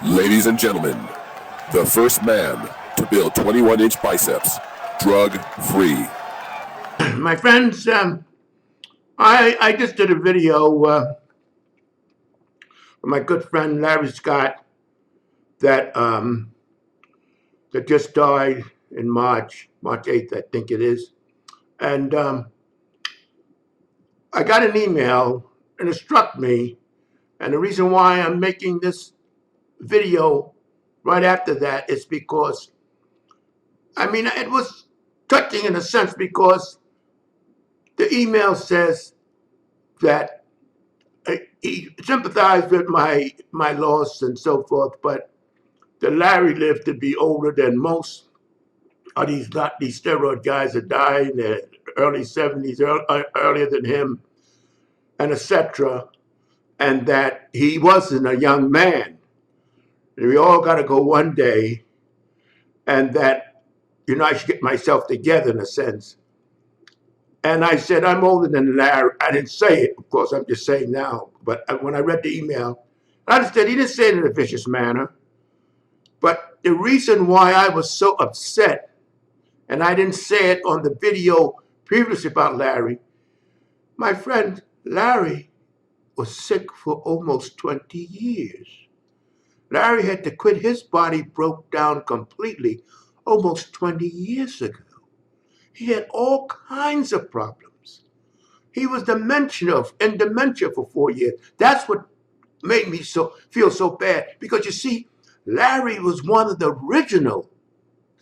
Ladies and gentlemen, the first man to build 21-inch biceps, drug-free. My friends, I just did a video with my good friend Larry Scott that that just died in March 8th, I think it is. And I got an email and it struck me. And the reason why I'm making this video right after that is because, I mean, it was touching in a sense because the email says that he sympathized with my loss and so forth, but that Larry lived to be older than most of these steroid guys that died in the early 70s, earlier than him, and etc. And that he wasn't a young man. And we all got to go one day, and that, I should get myself together in a sense. And I said, I'm older than Larry. I didn't say it, of course, I'm just saying now. But when I read the email, I understood he didn't say it in a vicious manner. But the reason why I was so upset, and I didn't say it on the video previously about Larry, my friend Larry was sick for almost 20 years. Larry had to quit. His body broke down completely almost 20 years ago. He had all kinds of problems. He was in dementia for 4 years. That's what made me feel so bad. Because you see, Larry was one of the original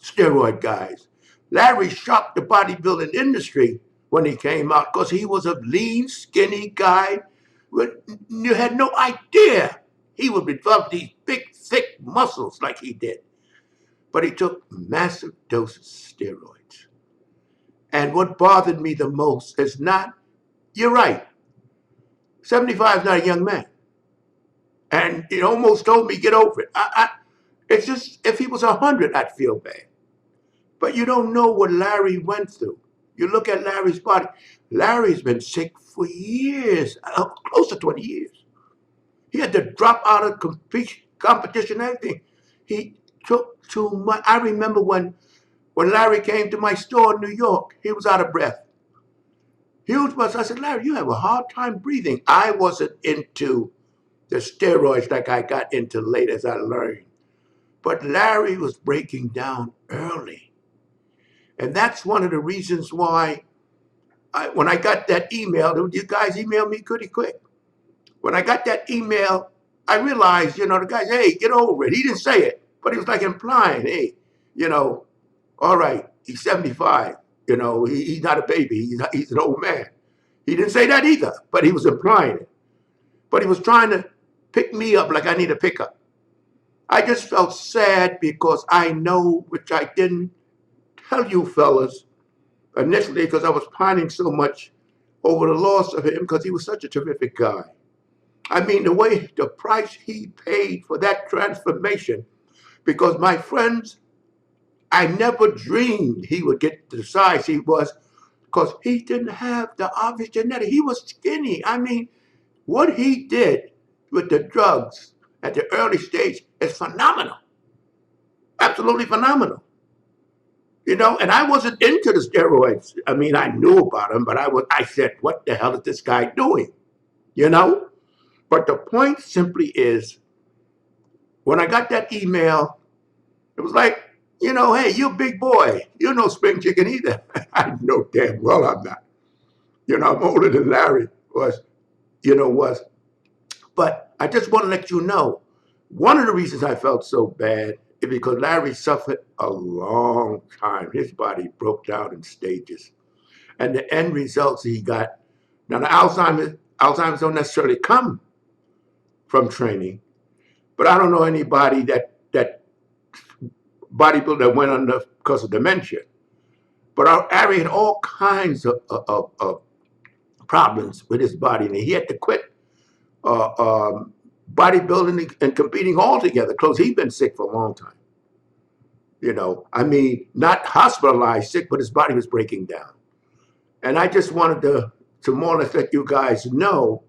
steroid guys. Larry shocked the bodybuilding industry when he came out because he was a lean, skinny guy. You had no idea he would develop these big, thick muscles like he did. But he took massive doses of steroids. And what bothered me the most is not, you're right, 75 is not a young man. And it almost told me, get over it. It's just, if he was 100, I'd feel bad. But you don't know what Larry went through. You look at Larry's body. Larry's been sick for years, close to 20 years. He had to drop out of competition and everything. He took too much. I remember when Larry came to my store in New York, he was out of breath. I said, Larry, you have a hard time breathing. I wasn't into the steroids like I got into late as I learned. But Larry was breaking down early. And that's one of the reasons why when I got that email, you guys emailed me pretty quick. When I got that email, I realized, the guy, hey, get over it. He didn't say it, but he was like implying, hey, all right, he's 75. He's not a baby. He's an old man. He didn't say that either, but he was implying it. But he was trying to pick me up like I need a pickup. I just felt sad because I know, which I didn't tell you fellas initially because I was pining so much over the loss of him because he was such a terrific guy. I mean, the price he paid for that transformation, because my friends, I never dreamed he would get the size he was because he didn't have the obvious genetic. He was skinny. I mean, what he did with the drugs at the early stage is phenomenal. Absolutely phenomenal. And I wasn't into the steroids. I mean, I knew about them, but I said, what the hell is this guy doing? But the point simply is, when I got that email, it was like, hey, you a big boy. You're no spring chicken either. I know damn well I'm not. I'm older than Larry was. But I just want to let you know, one of the reasons I felt so bad is because Larry suffered a long time. His body broke down in stages. And the end results he got, now the Alzheimer's don't necessarily come from training, but I don't know anybody that bodybuilder that went under because of dementia. But Larry had all kinds of problems with his body, and he had to quit bodybuilding and competing altogether because he'd been sick for a long time. I mean, not hospitalized sick, but his body was breaking down. And I just wanted to more or less let you guys know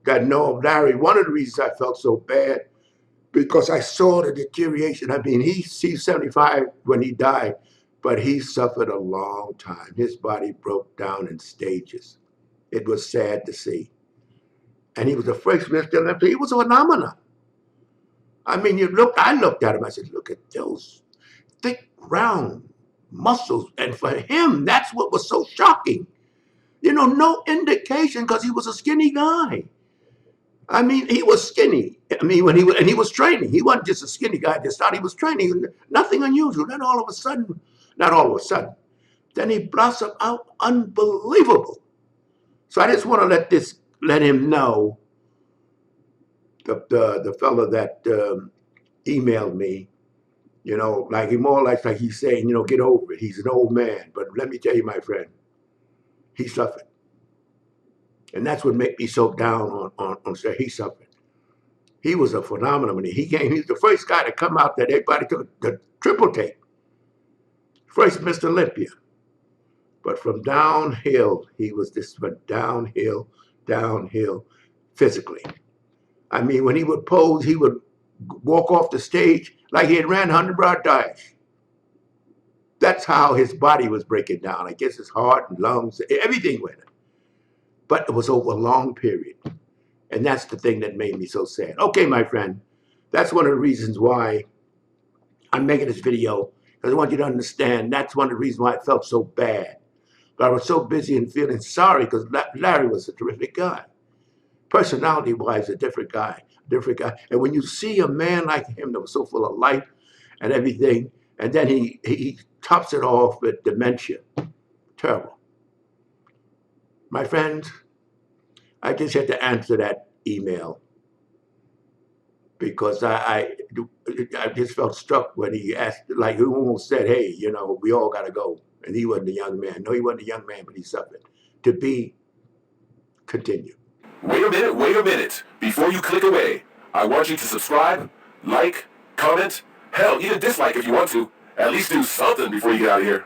that Larry, one of the reasons I felt so bad, because I saw the deterioration. I mean, he's 75 when he died, but he suffered a long time. His body broke down in stages. It was sad to see. And he was the first Mr. Olympia. He was a phenomenon. I mean, I looked at him, I said, look at those thick, round muscles. And for him, that's what was so shocking. You know, no indication because he was a skinny guy. I mean, he was skinny. I mean, he was training. He wasn't just a skinny guy that started. He was training. Nothing unusual. Then all of a sudden, not all of a sudden, then he blossomed out unbelievable. So I just want to let him know, the fellow that emailed me, you know, like he more or less like he's saying, you know, get over it. He's an old man. But let me tell you, my friend, he suffered. And that's what made me so down on say he suffered. He was a phenomenon when he came. He was the first guy to come out that everybody took the triple take. First Mr. Olympia. But from downhill, he was this went downhill physically. I mean, when he would pose, he would walk off the stage like he had ran 100-yard dash. That's how his body was breaking down. I guess his heart and lungs, everything went. But it was over a long period. And that's the thing that made me so sad. Okay, my friend, that's one of the reasons why I'm making this video, because I want you to understand that's one of the reasons why I felt so bad. But I was so busy and feeling sorry because Larry was a terrific guy. Personality-wise, a different guy. And when you see a man like him that was so full of life and everything, and then he tops it off with dementia. Terrible. My friends, I just had to answer that email because I just felt struck when he asked, like he almost said, hey, you know, we all got to go. And he wasn't a young man. No, he wasn't a young man, but he suffered. To be continued. Wait a minute. Before you click away, I want you to subscribe, like, comment, hell, even dislike if you want to. At least do something before you get out of here.